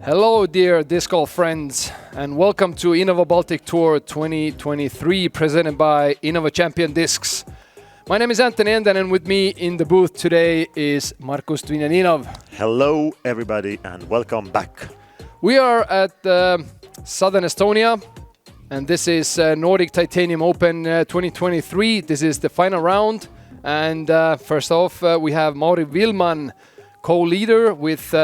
Hello, dear disc golf friends, and welcome to Innova Baltic Tour 2023, presented by Innova Champion Discs. My name is Enden, and with me in the booth today is Markus Dvinjaninov. Hello, everybody, and welcome back. We are at southern Estonia, and this is Nordic Titanium Open 2023. This is the final round, and first off, we have Mauri Villmann, co-leader with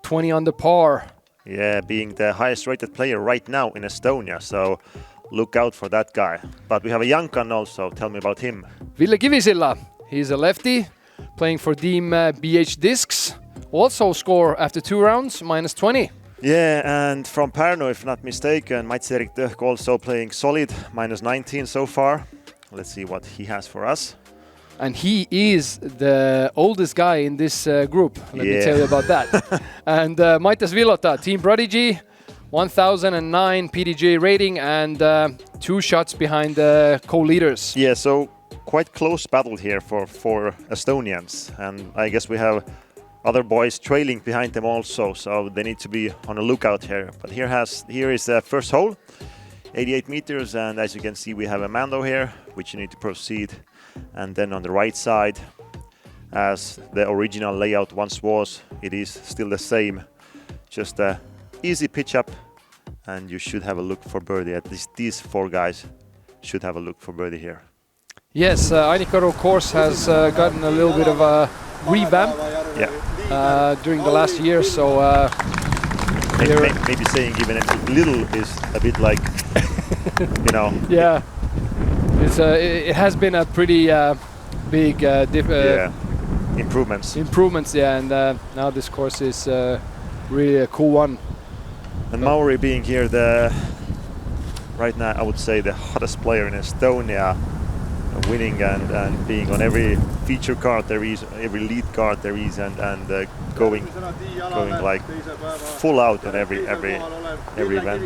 20 under par. Yeah, being the highest rated player right now in Estonia, so look out for that guy. But we have a young gun also, tell me about him. Ville Kivisilla, he's a lefty, playing for team BHDiscs. Also score after 2 rounds, -20. Yeah, and from Pärnu, if not mistaken, Mats-Eerik Tõhk also playing solid, -19 so far. Let's see what he has for us. And he is the oldest guy in this group. Let me tell you about that. And Mathias Villota, Team Prodigy, 1009 PDG rating and 2 shots behind the co-leaders. Yeah, so quite close battle here for Estonians. And I guess we have other boys trailing behind them also, so they need to be on the lookout here. But here is the first hole, 88 meters, and as you can see, we have a Mando here, which you need to proceed. And then on the right side, as the original layout once was, it is still the same. Just a easy pitch up, and you should have a look for birdie. At least these 4 guys should have a look for birdie here. Yes, Annikoru course has gotten a little bit of a revamp during the last year, so maybe saying even a little is a bit like, you know. Yeah. It has been a pretty big improvements. Yeah, and now this course is really a cool one. And Mauri being here, right now I would say the hottest player in Estonia, winning and being on every feature card there is, every lead card there is, and going like full out on every event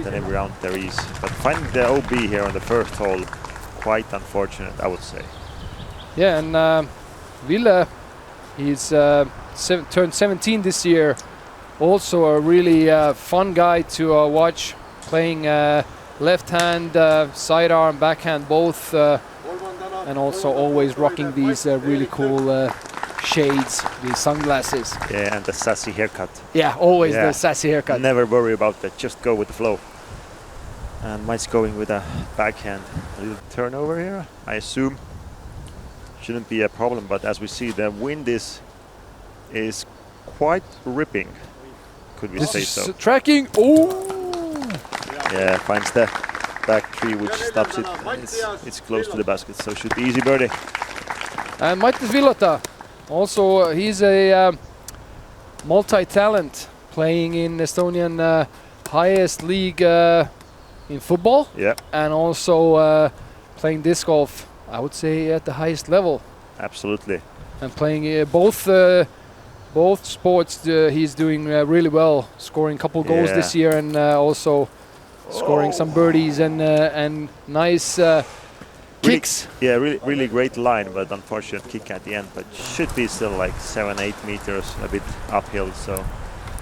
and every round there is. But finding the OB here on the first hole, quite unfortunate, I would say. Yeah, and Ville, he's turned 17 this year. Also a really fun guy to watch, playing left hand, sidearm, backhand, both, and also always rocking these really cool shades, these sunglasses. Yeah, and the sassy haircut. Yeah, always the sassy haircut. Never worry about that, just go with the flow. And Mike's going with a backhand. A little turnover here, I assume. Shouldn't be a problem, but as we see, the wind is quite ripping. Could we say so? Tracking. Oh! Yeah, finds the back tree which stops it. It's close to the basket, so should be easy birdie. And Mathias Villota, also he's a multi-talent, playing in Estonian highest league in football, and also playing disc golf, I would say, at the highest level. Absolutely. And playing both sports, he's doing really well, scoring a couple goals this year, and also scoring some birdies and nice kicks. Really great line, but unfortunate kick at the end. But should be still like 7-8 meters, a bit uphill. So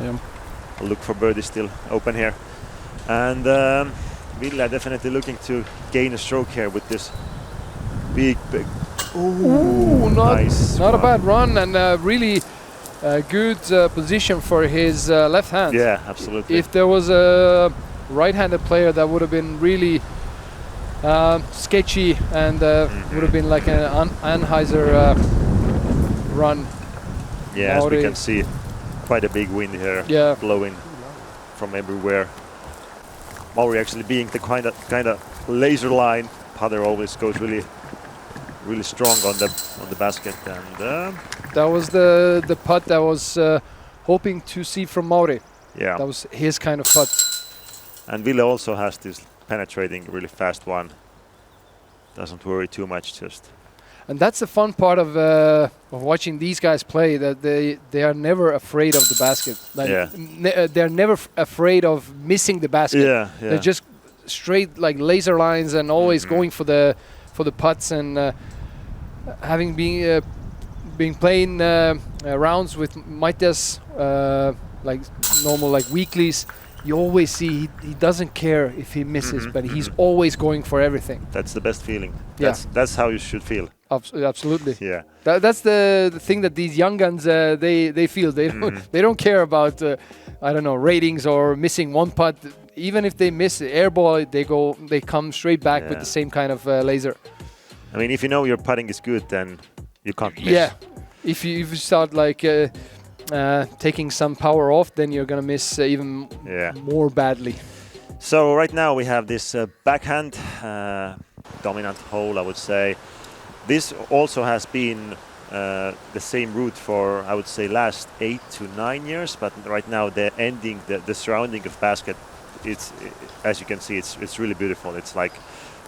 I'll look for birdie still open here, and. Ville definitely looking to gain a stroke here with this big. Nice. Not a bad run, and really good position for his left hand. Yeah, absolutely. If there was a right-handed player, that would have been really sketchy, and would have been like an Anheuser run. Yeah, Mauri. As we can see, quite a big wind here, blowing from everywhere. Mauri actually being the kind of laser line putter, always goes really strong on the basket, and that was the putt that was hoping to see from Mauri. Yeah, that was his kind of putt. And Ville also has this penetrating, really fast one. Doesn't worry too much, just. And that's the fun part of watching these guys play, that they are never afraid of the basket. Like they're never afraid of missing the basket. Yeah. They're just straight like laser lines, and always going for the putts, and having been playing rounds with Mathias like normal like weeklies, you always see he doesn't care if he misses, but he's always going for everything. That's the best feeling. Yeah. That's how you should feel. Absolutely. Yeah. That's the thing that these young guns they feel. They don't care about I don't know, ratings or missing one putt. Even if they miss the air ball, they come straight back with the same kind of laser. I mean, if you know your putting is good, then you can't miss. Yeah. If you start like taking some power off, then you're gonna miss even more badly. So right now we have this backhand dominant hole, I would say. This also has been the same route for, I would say, last 8 to 9 years. But right now the ending, the surrounding of basket, it's as you can see, it's really beautiful. It's like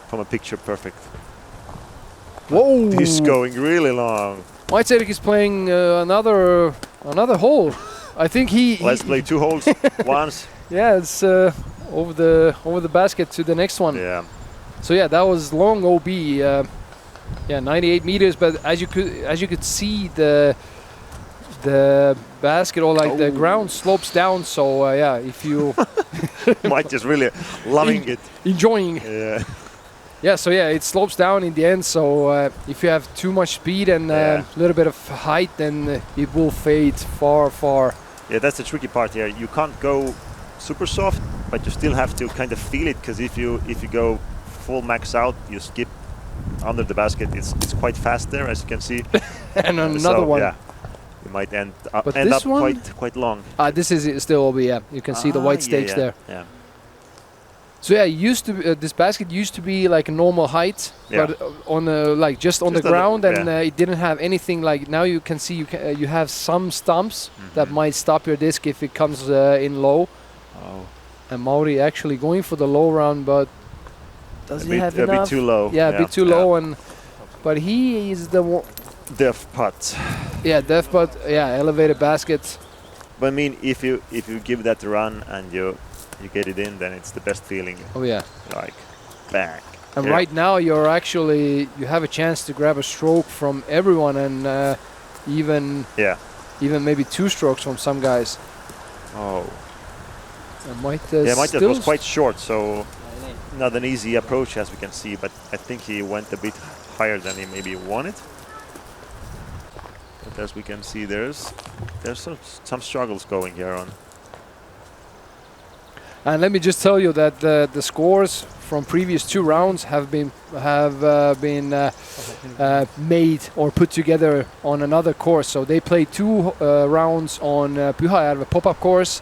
from a picture perfect. Whoa! This is going really long. Mats-Eerik is playing another hole. I think Let's play 2 holes once. Yeah, it's over the basket to the next one. Yeah. So yeah, that was long OB. 98 meters. But as you could see, the basket or like the ground slopes down. So yeah, if you Mike is really loving it, enjoying. Yeah. Yeah, so yeah, it slopes down in the end. So if you have too much speed and a little bit of height, then it will fade far, far. Yeah, that's the tricky part here. You can't go super soft, but you still have to kind of feel it, because if you go full max out, you skip under the basket. It's quite fast there, as you can see. And another one. Yeah, you might end up one, quite long. This is still OB. Yeah, you can see the white stakes there. Yeah. So yeah, this basket used to be like a normal height, but on like just on the ground, and it didn't have anything. Like now you can see you have some stumps that might stop your disc if it comes in low. Oh. And Mauri actually going for the low round, but does he have enough? A bit too low. Yeah, a bit too low, but he is the one. Deaf putt. Yeah, deaf putt. Yeah, elevated basket. But I mean, if you give that a run and you get it in, then it's the best feeling. Oh yeah. Like, bang. And right now you have a chance to grab a stroke from everyone, and even maybe 2 strokes from some guys. Oh. Mathias was quite short, so not an easy approach, as we can see, but I think he went a bit higher than he maybe wanted. But as we can see, there's some struggles going here on. And let me just tell you that the scores from previous 2 rounds have been made or put together on another course. So they played 2 rounds on Pyhäjärvi pop-up course,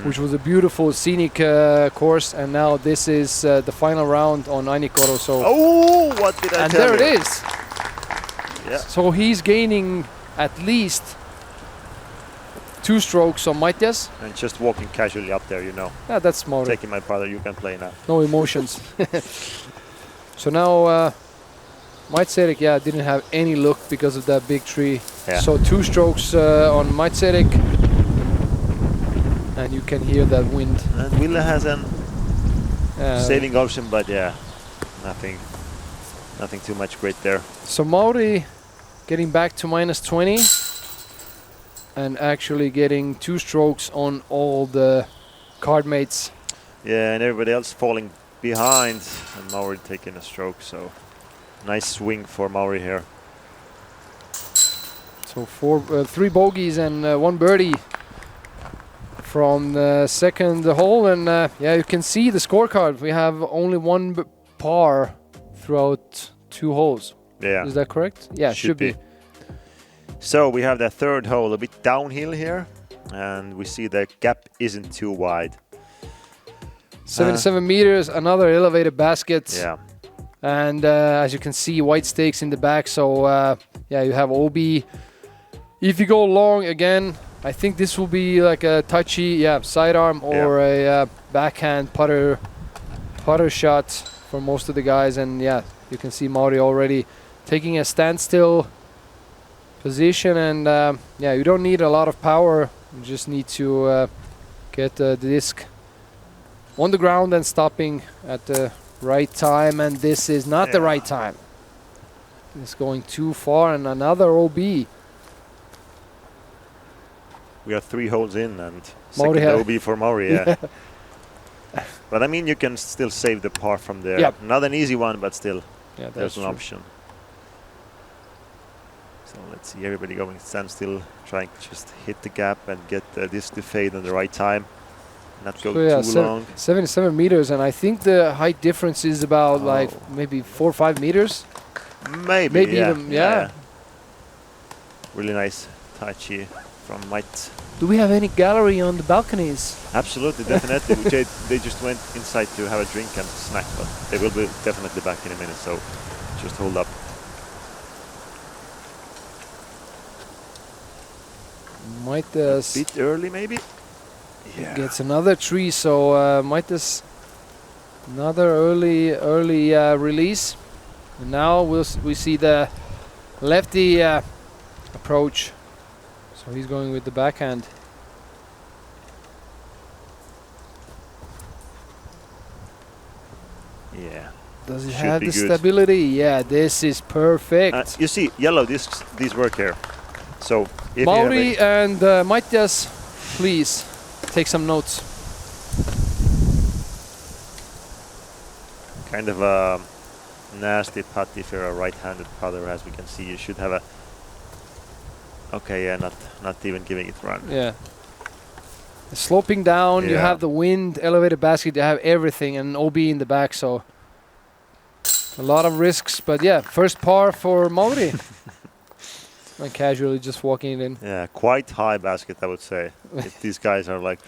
which was a beautiful scenic course, and now this is the final round on Annikoru. So what did I tell you? And there it is. Yeah. So he's gaining at least 2 strokes on Mathias. And just walking casually up there, Yeah, that's Mauri. Taking my brother, you can play now. No emotions. So now Mats-Eerik, didn't have any look because of that big tree. Yeah. So 2 strokes on Mats-Eerik. And you can hear that wind. And Ville has an saving option, but nothing too much great there. So Mauri getting back to -20 and actually getting 2 strokes on all the card mates. Yeah, and everybody else falling behind, and Mauri taking a stroke. So nice swing for Mauri here. So 3 bogeys and 1 birdie from the second hole, and you can see the scorecard. We have only 1 par throughout 2 holes. Yeah. Is that correct? Yeah, should be. So we have the 3rd hole, a bit downhill here, and we see the gap isn't too wide. 77 meters, another elevated basket. Yeah. And as you can see, white stakes in the back. So you have OB. If you go long again, I think this will be like a touchy, sidearm or a backhand putter shot for most of the guys. And you can see Mauri already taking a standstill position. And you don't need a lot of power. You just need to get the disc on the ground and stopping at the right time. And this is not the right time. It's going too far, and another OB. We are 3 holes in, and Mauri second OB for Mauri. Yeah. But I mean, you can still save the par from there. Yep. Not an easy one, but still, Yeah, there's an true. option. So let's see, everybody going standstill, trying to just hit the gap and get this to fade on the right time. Not go too long. 77 meters, and I think the height difference is about like maybe 4 or 5 meters. Maybe yeah. Even, yeah. Really nice touchy from Mats. Do we have any gallery on the balconies? Absolutely, definitely. They just went inside to have a drink and snack, but they will be definitely back in a minute, so just hold up. Mathias A bit early, maybe? Yeah. gets another tree, so Mathias another early release. And now we see the lefty approach. So he's going with the backhand. Yeah. Does it Should have be the good. stability? Yeah, this is perfect. You see, yellow discs, these work here. So if Mauri and Mathias, please take some notes. kind of a nasty putt if you're a right-handed putter, as we can see. You should have a... Okay, yeah, not even giving it a run. Yeah. Sloping down, you Yeah. have the wind, elevated basket, you have everything, and OB in the back, so a lot of risks. But yeah, first par for Mauri. And casually just walking it in. Yeah, quite high basket, I would say. If these guys are like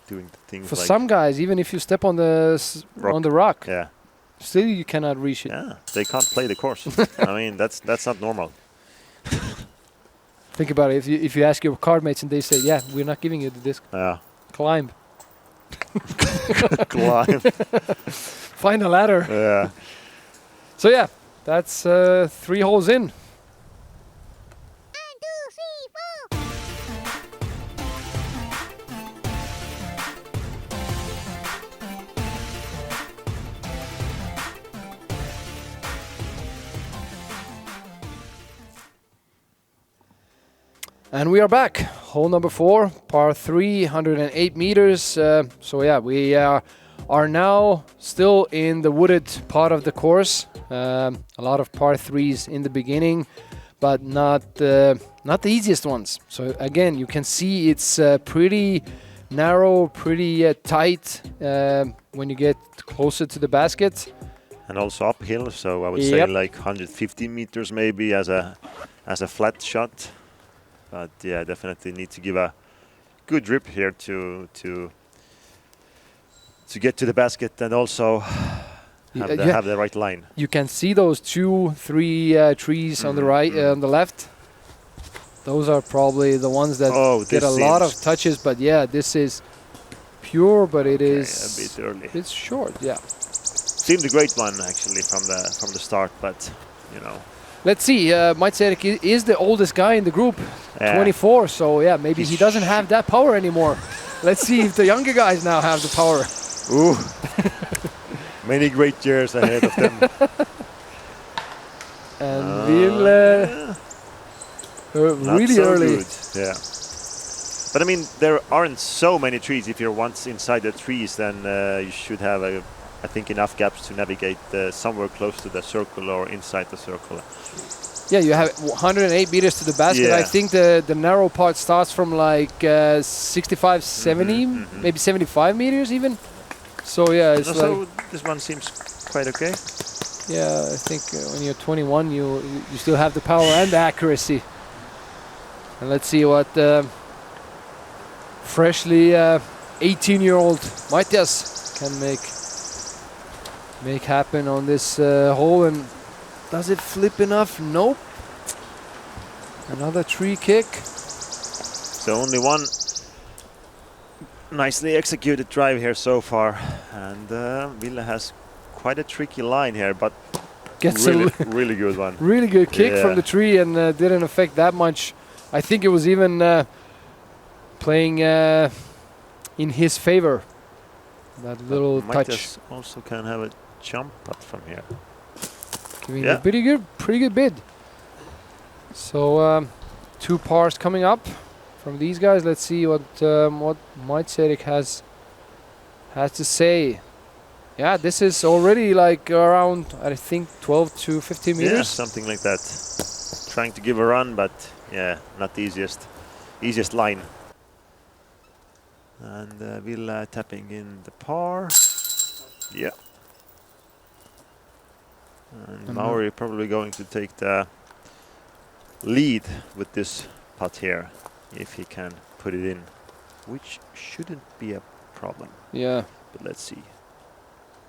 doing things For like... some guys, even if you step on the on the rock, Yeah. still you cannot reach it. Yeah, they can't play the course. I mean, that's not normal. Think about it. If you ask your card mates and they say, "Yeah, we're not giving you the disc. Yeah. Climb, Climb. find a ladder." Yeah. So yeah, that's 3 holes in. And we are back. Hole number 4, par 3, 108 meters. So yeah, we are now still in the wooded part of the course. A lot of par 3s in the beginning, but not the easiest ones. So again, you can see it's pretty narrow, pretty tight when you get closer to the basket. And also uphill, so I would say like 150 meters maybe as a flat shot. But yeah, definitely need to give a good grip here to get to the basket and also have the right line. You can see those 2, 3 trees on the right, on the left. Those are probably the ones that get a lot of touches. But yeah, this is pure, but it is a bit early. It's short, yeah. Seemed a great one actually from the start, but you know. Let's see. Mats-Eerik is the oldest guy in the group, 24. So yeah, maybe he doesn't have that power anymore. Let's see if the younger guys now have the power. Ooh, many great years ahead of them. And Ville, really so early. Good. Yeah. But I mean, there aren't so many trees. If you're once inside the trees, then you should have I think enough gaps to navigate somewhere close to the circle or inside the circle. Yeah, you have 108 meters to the basket. Yeah. I think the narrow part starts from like 65, 70, maybe 75 meters even. So yeah, it's so this one seems quite okay. Yeah, I think when you're 21, you still have the power and the accuracy. And let's see what freshly 18-year-old Mathias can make happen on this hole. And does it flip enough? Nope. Another tree kick. So only one nicely executed drive here so far, and Ville has quite a tricky line here, but gets really good one. Really good kick from the tree, and didn't affect that much. I think it was even playing in his favor. That little touch. Also can have a jump putt from here. Giving a pretty good bid. So 2 pars coming up from these guys. Let's see what Mats-Eerik has to say. Yeah, this is already like around, I think, 12 to 15 meters. Yeah, something like that. Trying to give a run, but yeah, not the easiest line. And Ville tapping in the par. Yeah. And Mauri probably going to take the lead with this putt here, if he can put it in, which shouldn't be a problem. Yeah. But let's see.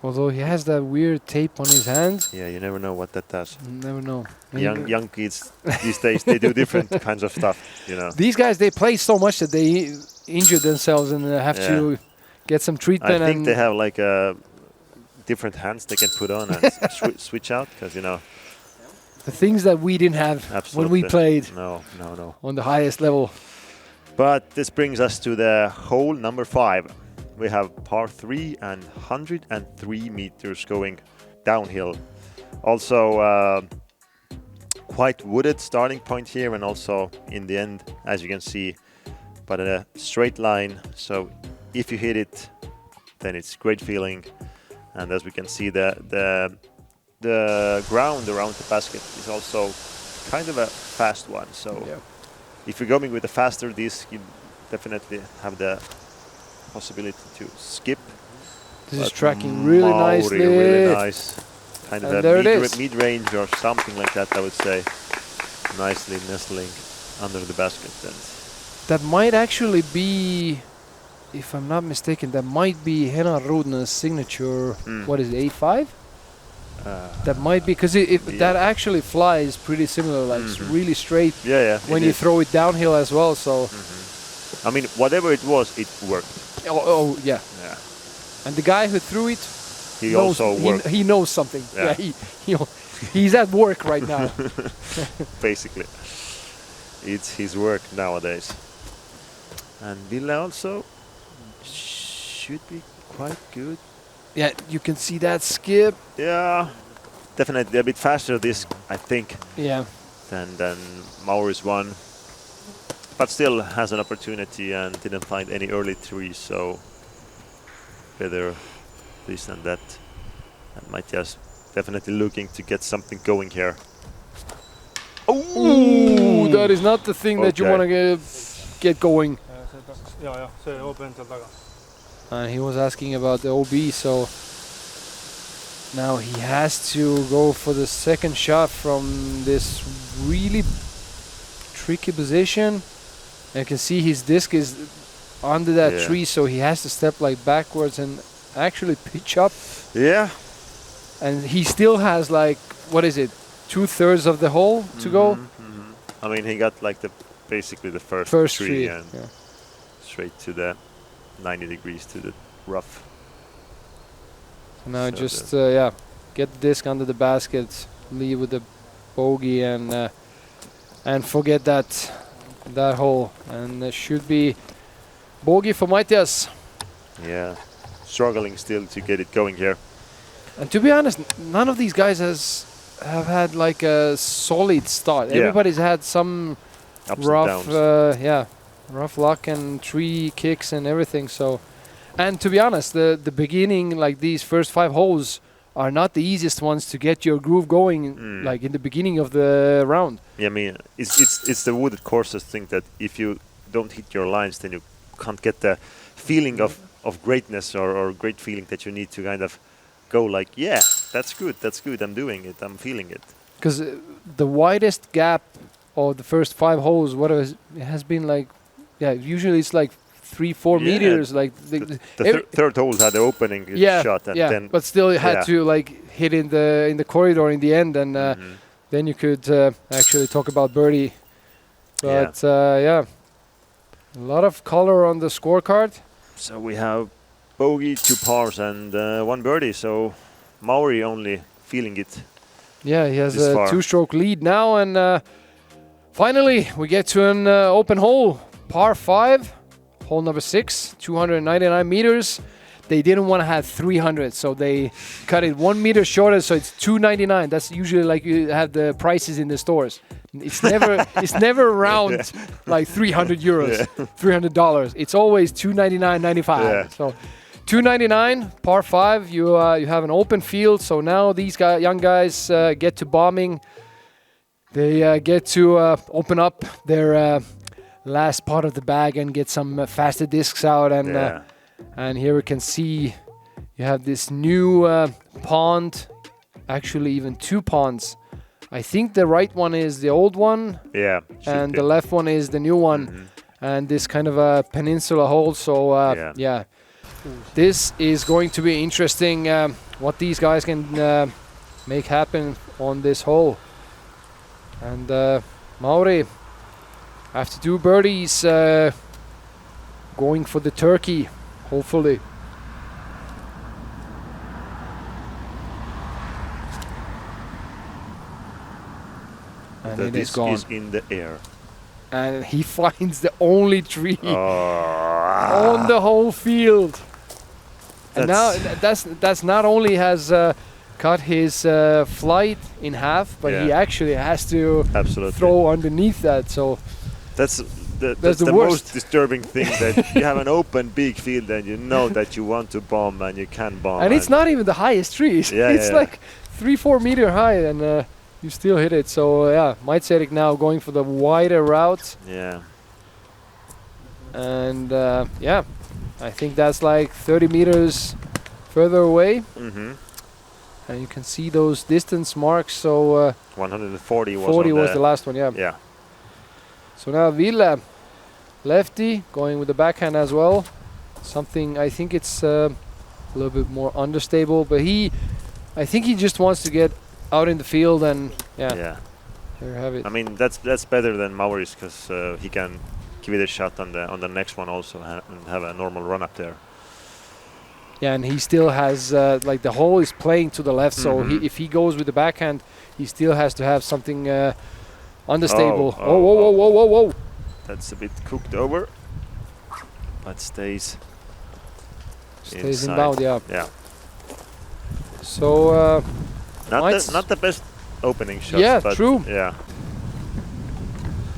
Although he has that weird tape on his hands. Yeah, you never know what that does. Never know. Young kids these days, they do different kinds of stuff, you know. These guys, they play so much that they injure themselves and have to get some treatment. I think they have like different hands they can put on and switch out, because, you know. The things that we didn't have when we played. No. On the highest level. But this brings us to the hole number 5. We have par 3 and 103 meters going downhill. Also quite wooded starting point here, and also in the end, as you can see, but a straight line. So if you hit it, then it's great feeling. And as we can see, the ground around the basket is also kind of a fast one. So if you're going with a faster disc, you definitely have the possibility to skip. This is tracking really nicely. Really nice. Kind of there a mid-range or something like that, I would say. Nicely nestling under the basket. And that might actually be, if I'm not mistaken, that might be Henna Rudna's signature. What is it, 8.5? That might be, because that actually flies pretty similar, like really straight. When you throw it downhill as well. So, I mean, whatever it was, it worked. Oh yeah. And the guy who threw it, he also worked. He knows something. Yeah, he's at work right now. Basically, it's his work nowadays. And Ville also should be quite good. Yeah, you can see that skip. Yeah, definitely a bit faster this, I think. Yeah. Than Mauri's one, but still has an opportunity and didn't find any early trees, so better this than that. And Mathias definitely looking to get something going here. Ooh, that is not the thing that you want to get going. And he was asking about the OB, so now he has to go for the second shot from this really tricky position. And you can see his disc is under that tree, so he has to step like backwards and actually pitch up. Yeah. And he still has like, what is it, 2/3 of the hole to go? I mean, he got like basically the first tree and straight to the 90 degrees to the rough. So now so just get the disc under the basket, leave with the bogey, and forget that hole. And there should be bogey for Mathias. Yeah, struggling still to get it going here. And to be honest, none of these guys have had like a solid start. Everybody's had some ups rough, rough luck and tree kicks and everything. So, and to be honest, the beginning, like these first 5 holes, are not the easiest ones to get your groove going, like in the beginning of the round. Yeah, I mean, it's the wooded courses thing that if you don't hit your lines, then you can't get the feeling of greatness or great feeling that you need to kind of go like, yeah, that's good, I'm doing it, I'm feeling it. Because the widest gap of the first 5 holes, it has been like, usually it's like 3-4 meters. Like the third hole had the opening shot, and then but still you had to like hit in the corridor in the end, and then you could actually talk about birdie. But a lot of color on the scorecard. So we have bogey, 2 pars, and 1 birdie. So Mauri only feeling it. Yeah, he has a 2-stroke lead now, and finally we get to an open hole, par 5. Hole number 6, 299 meters. they didn't want to have 300, so they cut it 1 meter shorter, so it's 299. That's usually like you have the prices in the stores. It's never around like 300 euros, $300. It's always 299.95. Yeah. So 299 par 5. You have an open field. So now these young guys get to bombing. They get to open up their last part of the bag and get some faster discs out. And here we can see you have this new pond, actually even 2 ponds. I think the right one is the old one, and the left one is the new one, and this kind of a peninsula hole. So this is going to be interesting. What these guys can make happen on this hole. And Mauri, after 2 birdies, going for the turkey, hopefully. And the it is disc gone. is in the air. And he finds the only tree on the whole field. And now that's not only has cut his flight in half, but he actually has to throw underneath that. So that's the most disturbing thing, that you have an open big field and you know that you want to bomb and you can bomb. And it's not even the highest trees. It's like 3-4 meter high, and you still hit it. So Mats-Eerik now going for the wider route. Yeah. And I think that's like 30 meters further away. And you can see those distance marks. So 140 was the last one. Yeah. So now Ville, lefty, going with the backhand as well. Something, I think it's a little bit more understable, but I think he just wants to get out in the field, and there you have it. I mean, that's better than Mauri's, because he can give it a shot on the next one also and have a normal run up there. Yeah, and he still has like the hole is playing to the left, so if he goes with the backhand, he still has to have something understable. Whoa! That's a bit cooked over, but stays inbound. Yeah. So not the best opening shots. Yeah, but true. Yeah.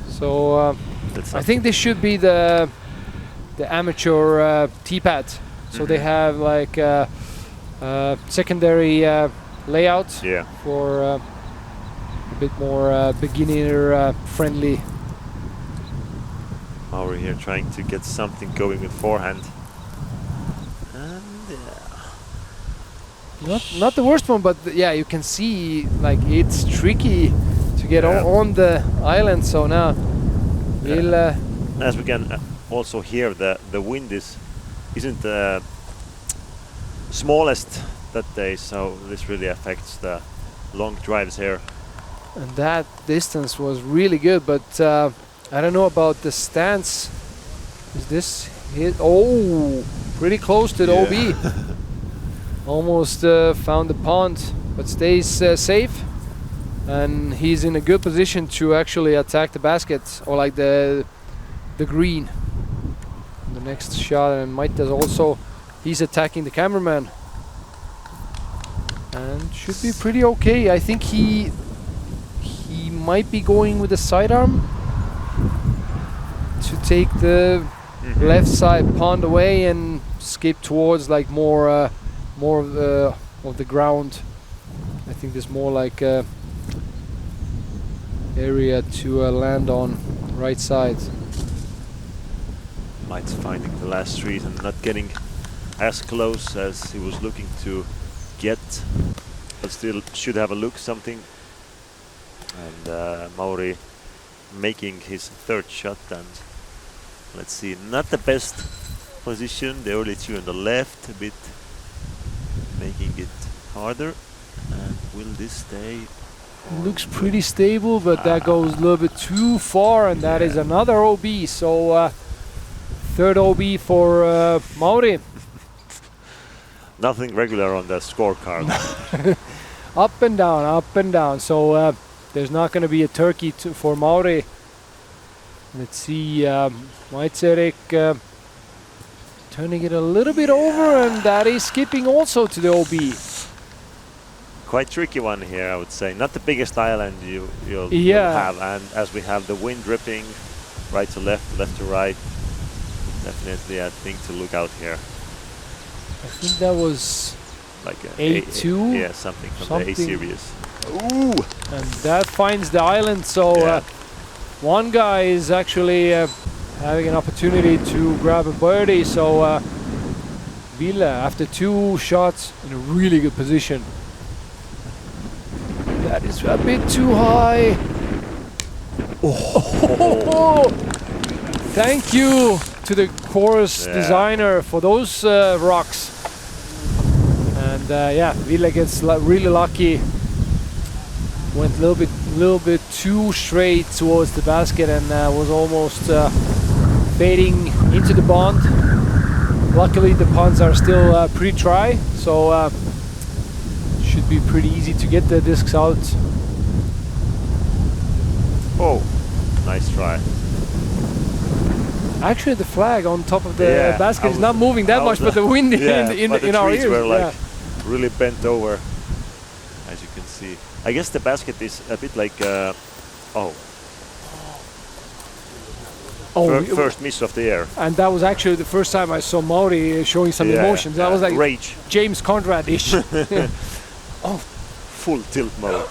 So I think this should be the amateur tee pad. So they have like secondary layout for a bit more beginner friendly. Mauri here trying to get something going with forehand. And not the worst one, but you can see like it's tricky to get on the island. So now Ville, as we can also hear, the wind isn't the smallest that day, so this really affects the long drives here. And that distance was really good, but I don't know about the stance. Is this hit? Oh, pretty close to the OB. Almost found the pond, but stays safe. And he's in a good position to actually attack the basket, or like the green. The next shot, and Mathias also, he's attacking the cameraman. And should be pretty okay. I think he might be going with the sidearm to take the left side pond away and skip towards like more of the ground. I think there's more like area to land on right side. Mats finding the last trees and not getting as close as he was looking to get, but still should have a look something. And Mauri making his 3rd shot, and let's see, not the best position, the early 2 on the left, a bit making it harder. And will this stay? Looks pretty stable, but that goes a little bit too far, and that is another OB. So 3rd OB for Mauri. Nothing regular on the scorecard. Up and down. So there's not going to be a turkey for Mauri. Let's see, Mats-Eerik turning it a little bit over, and that is skipping also to the OB. Quite tricky one here, I would say. Not the biggest island you'll have, and as we have the wind dripping right to left, left to right, definitely a thing to look out here. I think that was like A2? Yeah, something from the A series. Ooh! And that finds the island, so one guy is actually having an opportunity to grab a birdie, so Ville, after 2 shots, in a really good position. That is a bit too high. Oh. Thank you to the course designer for those rocks. And Ville gets really lucky. Went a little bit too straight towards the basket and was almost fading into the pond. Luckily, the ponds are still pretty dry, so should be pretty easy to get the discs out. Oh, nice try. Actually, the flag on top of the basket is not moving that much, but the wind in our ears. Were like really bent over, as you can see. I guess the basket is a bit like first miss of the year. And that was actually the first time I saw Mauri showing some emotions. That was like rage. James Conrad-ish. Full tilt mode.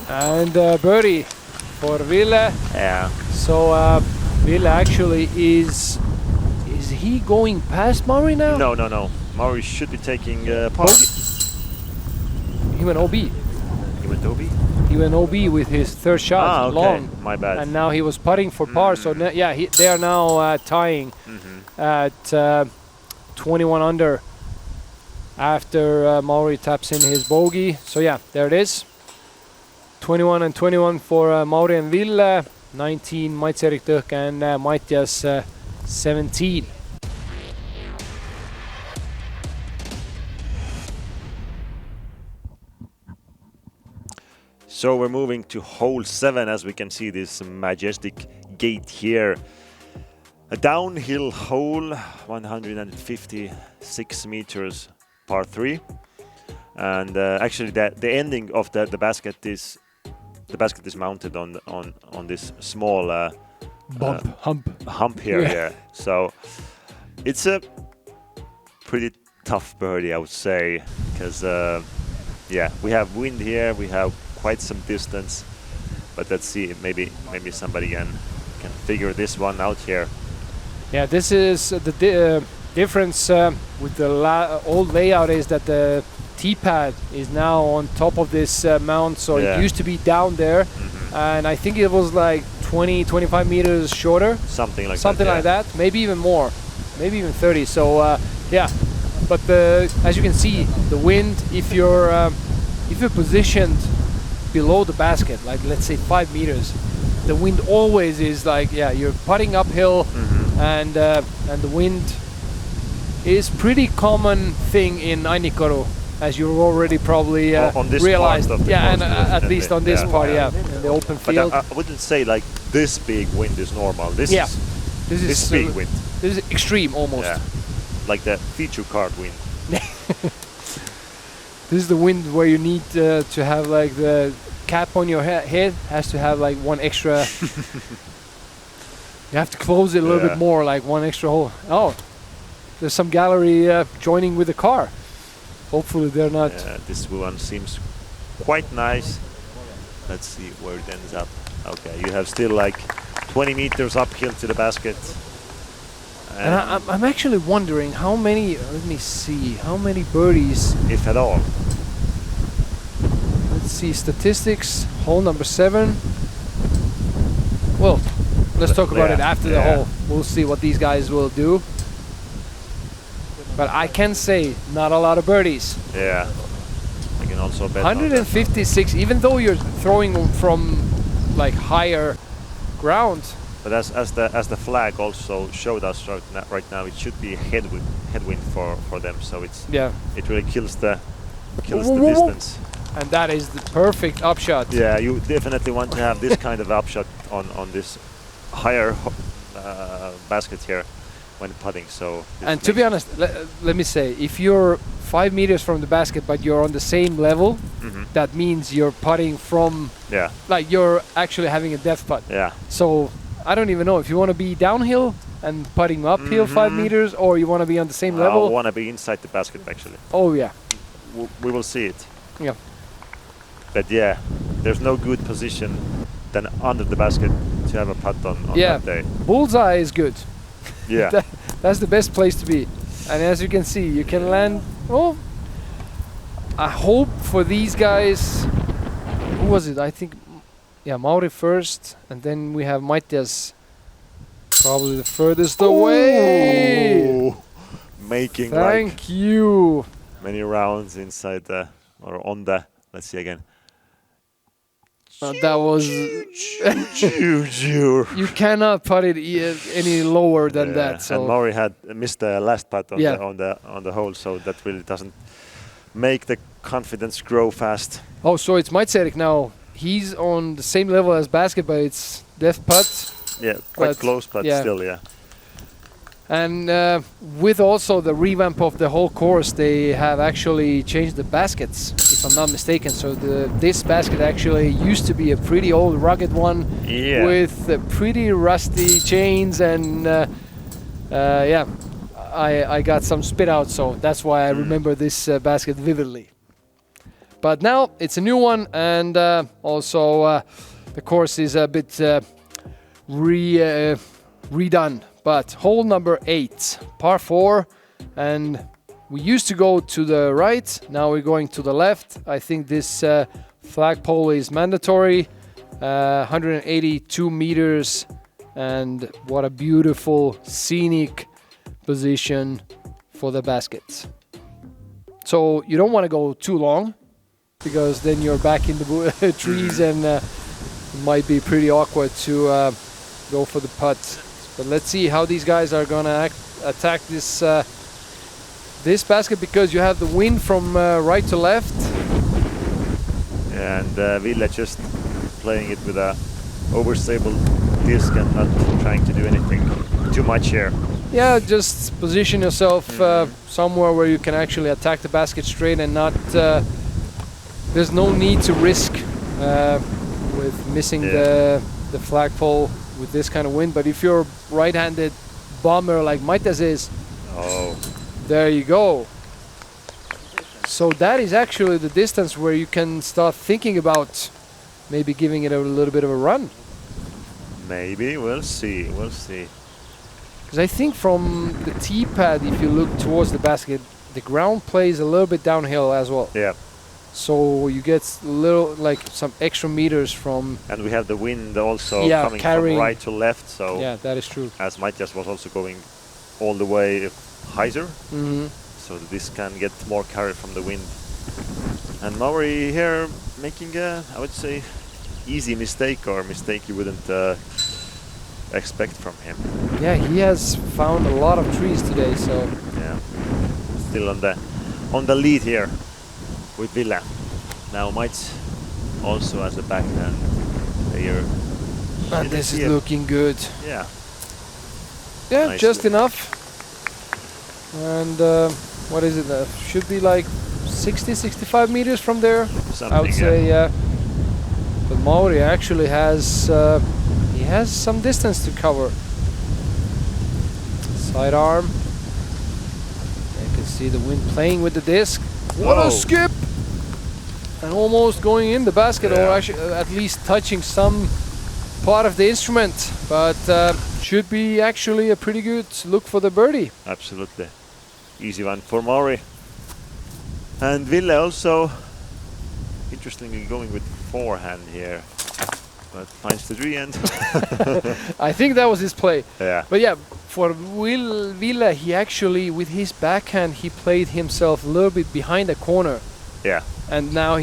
And birdie for Ville. Yeah. So Ville actually is he going past Mauri now? No. Mauri should be taking par. He went OB. He went OB? He went OB with his 3rd shot, long. My bad. And now he was putting for par. So they are now tying at 21 under after Mauri taps in his bogey. So there it is. 21 and 21 for Mauri and Ville. 19 Mats-Eerik, Tõhk and Mathias 17. So we're moving to hole 7, as we can see this majestic gate here. A downhill hole, 156 meters, par 3. And actually the ending of the basket is mounted on this small hump here. So it's a pretty tough birdie, I would say, because we have wind here, we have quite some distance, but let's see, maybe somebody can figure this one out here. Yeah, this is the difference with the old layout is that the tee pad is now on top of this mount, so it used to be down there, and I think it was like 20-25 meters shorter, something like that, maybe even more, maybe even 30. So but as you can see, the wind, if you're positioned below the basket, like let's say 5 meters, the wind always is like you're putting uphill, and the wind is pretty common thing in Annikoru, as you already probably realized. And at least on this part, in the open field. But I wouldn't say like this big wind is normal. This is big wind. This is extreme almost. Yeah. Like the feature card wind. This is the wind where you need to have like the cap on your head has to have like one extra. You have to close it a little bit more, like one extra hole. Oh, there's some gallery joining with the car. Hopefully they're not. This one seems quite nice. Let's see where it ends up. Okay, you have still like 20 meters uphill to the basket. And I'm actually wondering how many, let me see, how many birdies, if at all. Let's see, statistics, hole number 7. Well, let's talk about it after the hole. We'll see what these guys will do. But I can say, not a lot of birdies. Yeah, I can also bet 156, even though you're throwing from like higher ground. But as the flag also showed us right now, it should be headwind for them. So it really kills the distance. And that is the perfect upshot. Yeah, you definitely want to have this kind of upshot on this higher basket here when putting. So. And to be honest, let me say, if you're 5 meters from the basket but you're on the same level, that means you're putting from, like you're actually having a depth putt. Yeah. So I don't even know if you want to be downhill and putting uphill 5 meters, or you want to be on the same level. I want to be inside the basket actually. Oh yeah. We will see it. Yeah. But yeah, there's no good position than under the basket to have a putt on that day. Bullseye is good. Yeah. That's the best place to be. And as you can see, you can land. Oh, I hope for these guys. Who was it? I think, Mauri first, and then we have Mathias, probably the furthest away. Making Thank you. Many rounds inside the or on the. Let's see again. That was. You cannot put it any lower than that. So. And Mauri had missed the last putt on the hole, so that really doesn't make the confidence grow fast. Oh, so it's Mats-Eerik now. He's on the same level as basket, but it's death putt. Yeah, quite close, but still, yeah. And with also the revamp of the whole course, they have actually changed the baskets, if I'm not mistaken. So this basket actually used to be a pretty old rugged one with pretty rusty chains, and I got some spit out, so that's why I remember this basket vividly. But now it's a new one, and also the course is a bit redone. But hole number 8, par 4, and we used to go to the right, now we're going to the left. I think this flagpole is mandatory, 182 meters, and what a beautiful scenic position for the baskets. So you don't want to go too long, because then you're back in the trees, and it might be pretty awkward to go for the putt. But let's see how these guys are gonna attack this this basket, because you have the wind from right to left. And Ville just playing it with a overstable disc and not trying to do anything too much here. Yeah, just position yourself somewhere where you can actually attack the basket straight and not. There's no need to risk with missing the flagpole with this kind of wind. But if you're right-handed bomber like Mathias is, there you go. So that is actually the distance where you can start thinking about maybe giving it a little bit of a run. Maybe, we'll see. Because I think from the tee pad, if you look towards the basket, the ground plays a little bit downhill as well. Yeah. So you get like some extra meters from. And we have the wind also coming carrying from right to left. So yeah, that is true. As Mathias was also going all the way hyzer, so this can get more carry from the wind. And Mauri here making a, I would say, easy mistake, or mistake you wouldn't expect from him. Yeah, he has found a lot of trees today, so yeah, still on the lead here with Ville. Now Mats also as a backhand player. And this is looking good. Yeah. Yeah, Nicely. just enough. And what is it? Should be like 60-65 meters from there. Something, I would say, yeah. But Mauri actually has he has some distance to cover. Sidearm. You can see the wind playing with the disc. What a skip! And almost going in the basket, or actually, at least touching some part of the instrument. But should be actually a pretty good look for the birdie. Absolutely. Easy one for Mauri. And Ville also, interestingly, going with forehand here. But finds the tree and... I think that was his play. Yeah. But yeah, for Ville, he actually, with his backhand, he played himself a little bit behind the corner. Yeah. And now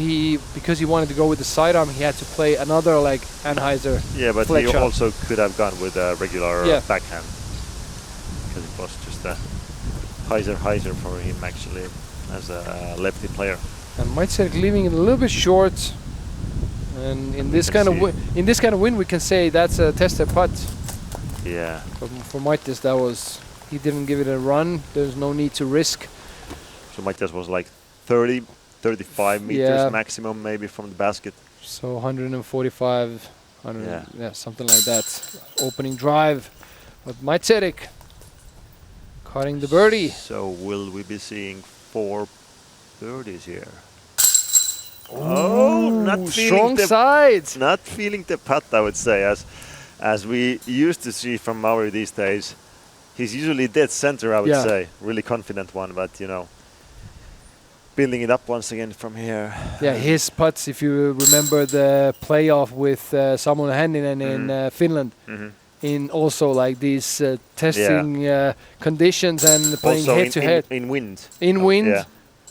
because he wanted to go with the sidearm, he had to play another like Anheuser. Yeah, but he also could have gone with a regular backhand. Because it was just a hyzer for him actually, as a lefty player. And Mats-Eerik leaving it a little bit short. And in this kind of wind, we can say that's a tested putt. Yeah. But for Mathias, that was, he didn't give it a run. There's no need to risk. So Mathias was like 30, 35 meters maximum maybe from the basket. So 145, something like that. Opening drive. But Mats-Eerik cutting the birdie. So will we be seeing 4 birdies here? Oh, not strong sides. Not feeling the putt, I would say, as we used to see from Mauri these days. He's usually dead center, I would say. Really confident one, but you know, building it up once again from here. Yeah, his putts, if you remember the playoff with Samuel Hänninen in Finland, in also like these testing conditions and playing head to head. In wind. In wind. Yeah.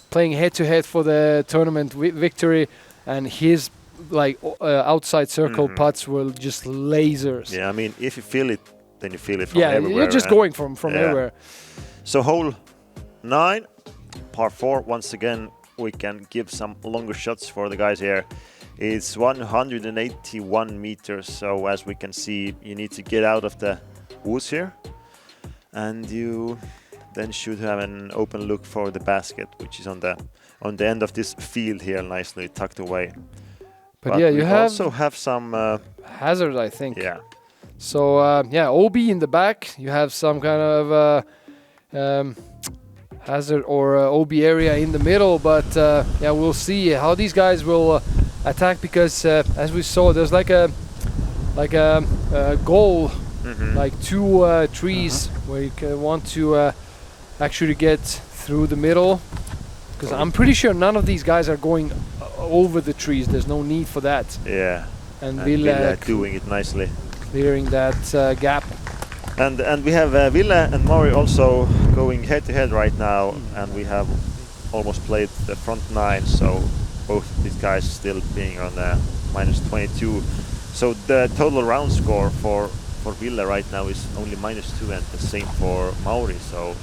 Playing head-to-head for the tournament victory, and his like outside circle putts were just lasers. Yeah, I mean, if you feel it, then you feel it from everywhere. Yeah, you're just going from everywhere. So hole 9, par 4. Once again, we can give some longer shots for the guys here. It's 181 meters, so as we can see, you need to get out of the woods here, and you then should have an open look for the basket, which is on the end of this field here, nicely tucked away. But yeah, you also have some hazard, I think. Yeah. So OB in the back. You have some kind of hazard or OB area in the middle. But we'll see how these guys will attack, because as we saw, there's like a goal, like 2 trees where you want to actually get through the middle, because I'm pretty sure none of these guys are going over the trees. There's no need for that. Yeah. And Ville doing it nicely, clearing that gap. And we have Ville and Mauri also going head to head right now, and we have almost played the front 9, so both these guys still being on minus 22. So the total round score for Ville right now is only -2, and the same for Mauri. So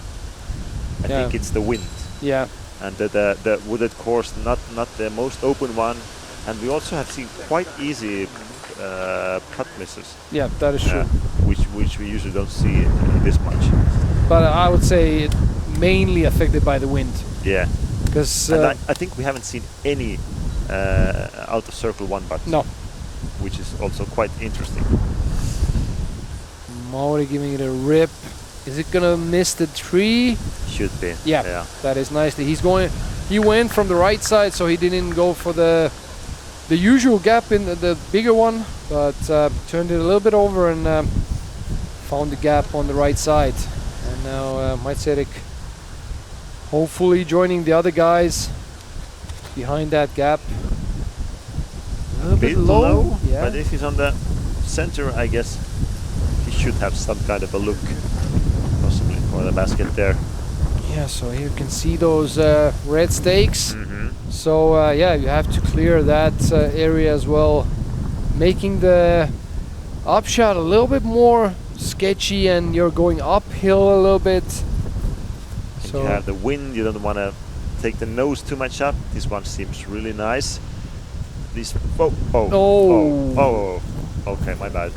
I think it's the wind. Yeah. And the wooded course, not the most open one. And we also have seen quite easy putt misses. Yeah, that is true. Which we usually don't see this much. But I would say it mainly affected by the wind. Yeah. Because I think we haven't seen any out of circle 1 putt. No. Which is also quite interesting. Mauri giving it a rip. Is it gonna miss the tree? Should be. Yeah. That is nicely. He went from the right side, so he didn't go for the usual gap in the bigger one, but turned it a little bit over and found the gap on the right side. And now Mats-Eerik hopefully joining the other guys behind that gap. A little bit low, but if he's on the center, I guess he should have some kind of a look possibly for the basket there. Yeah, so here you can see those red stakes. So you have to clear that area as well, making the upshot a little bit more sketchy, and you're going uphill a little bit. So you have the wind, you don't want to take the nose too much up. This one seems really nice. This okay, my bad.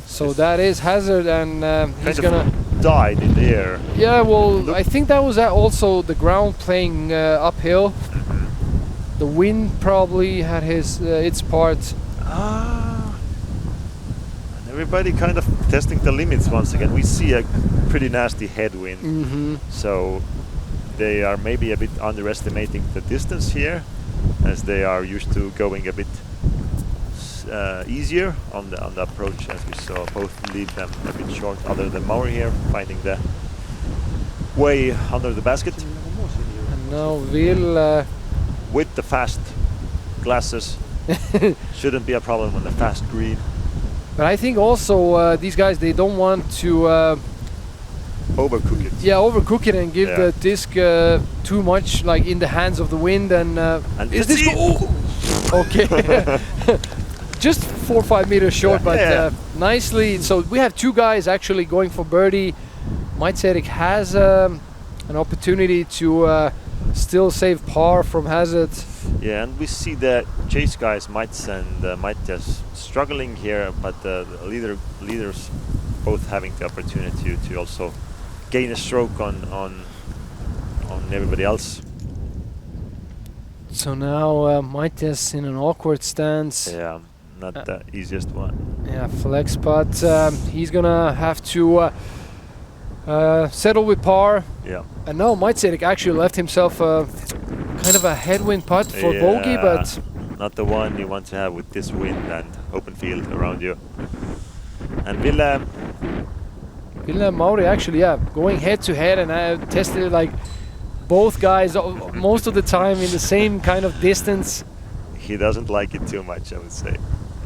So that is hazard, and he's gonna died in the air. Yeah, well, I think that was also the ground playing uphill. The wind probably had its part. And everybody kind of testing the limits once again. We see a pretty nasty headwind, so they are maybe a bit underestimating the distance here, as they are used to going a bit easier on the approach, as we saw both leave them a bit short, other than Mauri here finding the way under the basket. And now Ville with the fast glasses shouldn't be a problem on the fast green. But I think also these guys, they don't want to overcook it. Yeah, overcook it and give the disc too much like in the hands of the wind, and is this okay. Just 4 or 5 meters short, but nicely. So we have 2 guys actually going for birdie. Mats-Eerik has an opportunity to still save par from Hazard. Yeah, and we see the chase guys, Mats and Mathias, struggling here, but the leaders both having the opportunity to also gain a stroke on everybody else. So now Mathias in an awkward stance. Yeah, not the easiest one. Yeah, flex, but he's gonna have to settle with par. Yeah. And now Mats-Eerik actually left himself kind of a headwind putt for bogey, but not the one you want to have with this wind and open field around you. And Ville and Mauri actually, going head to head, and I tested like both guys most of the time in the same kind of distance. He doesn't like it too much, I would say.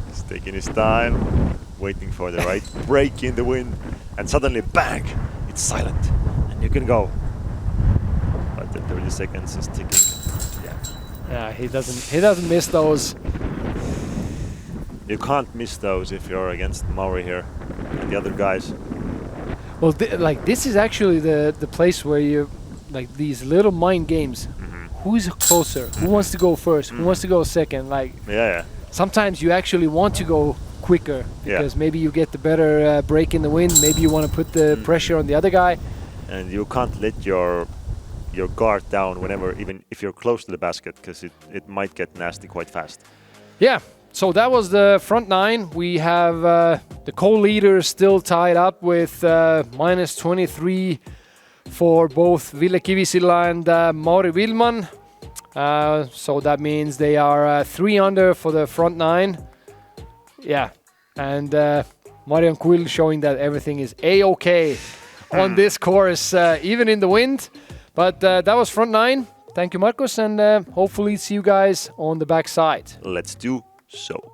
He's taking his time, waiting for the right break in the wind, and suddenly, bang! It's silent, and you can go. But the 30 seconds is ticking. Yeah, he doesn't miss those. You can't miss those if you're against Mauri here and the other guys. Well, like this is actually the place where you like these little mind games. Who's closer? Who wants to go first? Who wants to go second? Like sometimes you actually want to go quicker because maybe you get the better break in the wind. Maybe you want to put the pressure on the other guy. And you can't let your guard down whenever, even if you're close to the basket, because it might get nasty quite fast. Yeah. So that was the front nine. We have the co-leaders still tied up with minus 23 for both Ville Kivisilla and Mauri Villmann. So that means they are 3 under for the front nine. Yeah, and Marian Quill showing that everything is A-okay on this course, even in the wind. But that was front nine. Thank you, Markus, and hopefully see you guys on the back side. Let's do so.